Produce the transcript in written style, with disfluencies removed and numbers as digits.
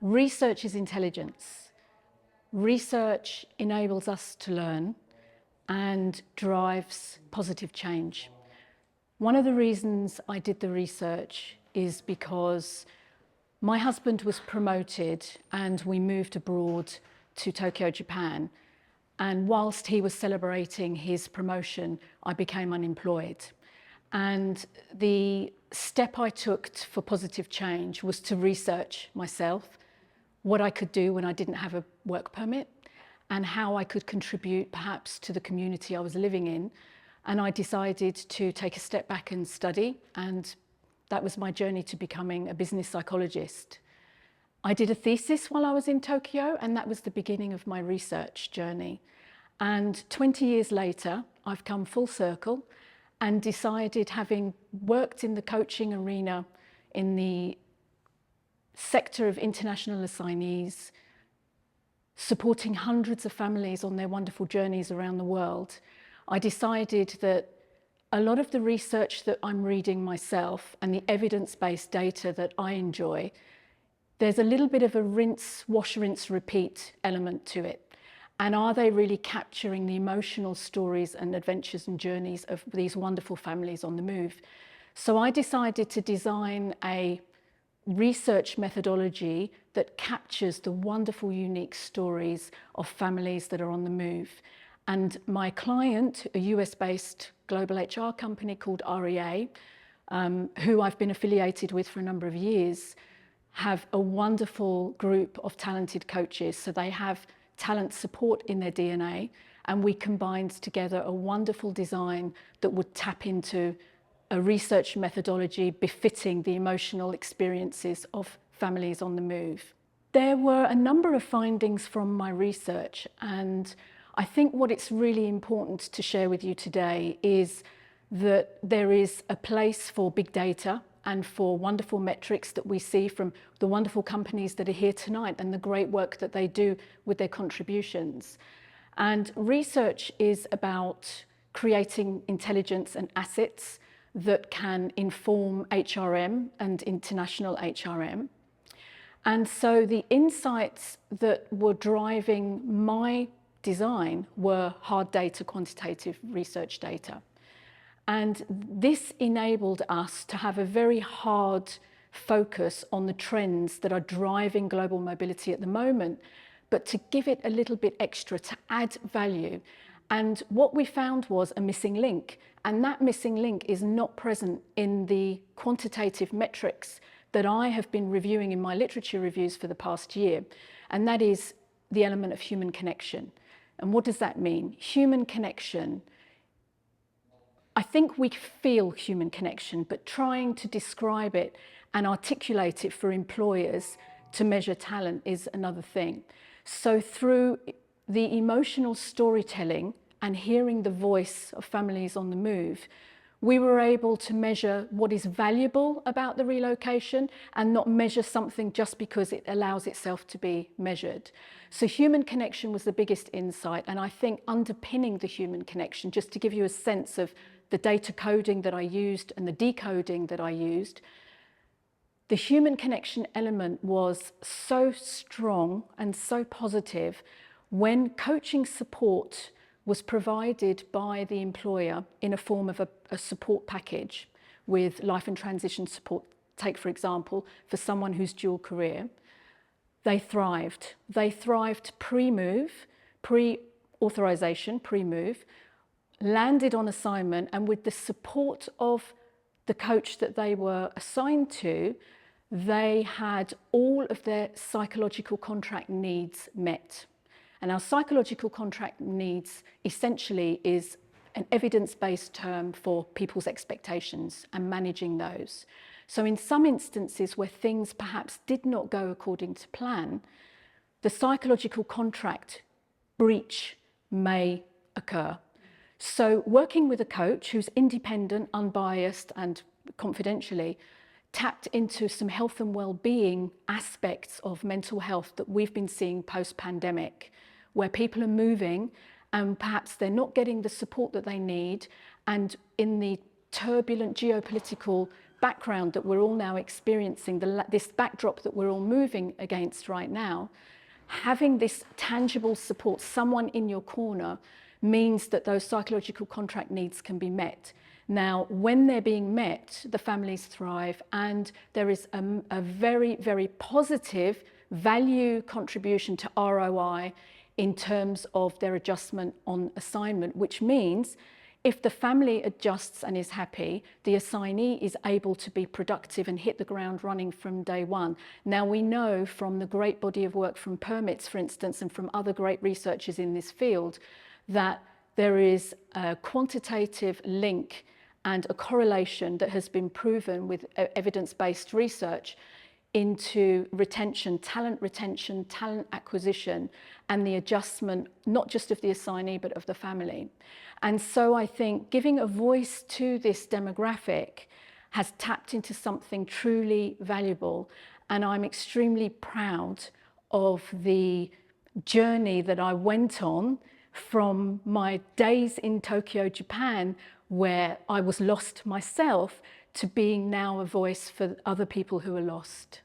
Research is intelligence. Research enables us to learn and drives positive change. One of the reasons I did the research is because my husband was promoted and we moved abroad to Tokyo, Japan. And whilst he was celebrating his promotion, I became unemployed. And the step I took for positive change was to research myself, what I could do when I didn't have a work permit, and how I could contribute perhaps to the community I was living in. And I decided to take a step back and study, and that was my journey to becoming a business psychologist. I did a thesis while I was in Tokyo, and that was the beginning of my research journey. And 20 years later, I've come full circle and decided, having worked in the coaching arena in the sector of international assignees, supporting hundreds of families on their wonderful journeys around the world, I decided that a lot of the research that I'm reading myself and the evidence-based data that I enjoy, there's a little bit of a rinse, wash, rinse, repeat element to it. And are they really capturing the emotional stories and adventures and journeys of these wonderful families on the move? So I decided to design a research methodology that captures the wonderful, unique stories of families that are on the move. And my client, a US-based global HR company called REA, who I've been affiliated with for a number of years, have a wonderful group of talented coaches. So they have talent support in their DNA, and we combined together a wonderful design that would tap into a research methodology befitting the emotional experiences of families on the move. There were a number of findings from my research, and I think what it's really important to share with you today is that there is a place for big data and for wonderful metrics that we see from the wonderful companies that are here tonight and the great work that they do with their contributions. And research is about creating intelligence and assets that can inform HRM and international HRM. And so the insights that were driving my design were hard data, quantitative research data. And this enabled us to have a very hard focus on the trends that are driving global mobility at the moment, but to give it a little bit extra, to add value. And what we found was a missing link. And that missing link is not present in the quantitative metrics that I have been reviewing in my literature reviews for the past year. And that is the element of human connection. And what does that mean? Human connection. I think we feel human connection, but trying to describe it and articulate it for employers to measure talent is another thing. So through the emotional storytelling and hearing the voice of families on the move, we were able to measure what is valuable about the relocation and not measure something just because it allows itself to be measured. So human connection was the biggest insight, and I think underpinning the human connection, just to give you a sense of the data coding that I used and the decoding that I used, the human connection element was so strong and so positive when coaching support was provided by the employer in a form of a support package with life and transition support. Take, for example, for someone who's dual career, they thrived. They thrived pre-move, pre-authorization, pre-move, landed on assignment, and with the support of the coach that they were assigned to, they had all of their psychological contract needs met. And our psychological contract needs essentially is an evidence-based term for people's expectations and managing those. So in some instances where things perhaps did not go according to plan, the psychological contract breach may occur. So working with a coach who's independent, unbiased, and confidentially tapped into some health and well-being aspects of mental health that we've been seeing post-pandemic, where people are moving and perhaps they're not getting the support that they need, and in the turbulent geopolitical background that we're all now experiencing, this backdrop that we're all moving against right now, having this tangible support, someone in your corner, means that those psychological contract needs can be met. Now, when they're being met, the families thrive, and there is a very, very positive value contribution to ROI in terms of their adjustment on assignment, which means if the family adjusts and is happy, the assignee is able to be productive and hit the ground running from day one. Now, we know from the great body of work from Permits, for instance, and from other great researchers in this field, that there is a quantitative link and a correlation that has been proven with evidence-based research into retention, talent acquisition, and the adjustment, not just of the assignee, but of the family. And so I think giving a voice to this demographic has tapped into something truly valuable. And I'm extremely proud of the journey that I went on from my days in Tokyo, Japan, where I was lost myself, to being now a voice for other people who are lost.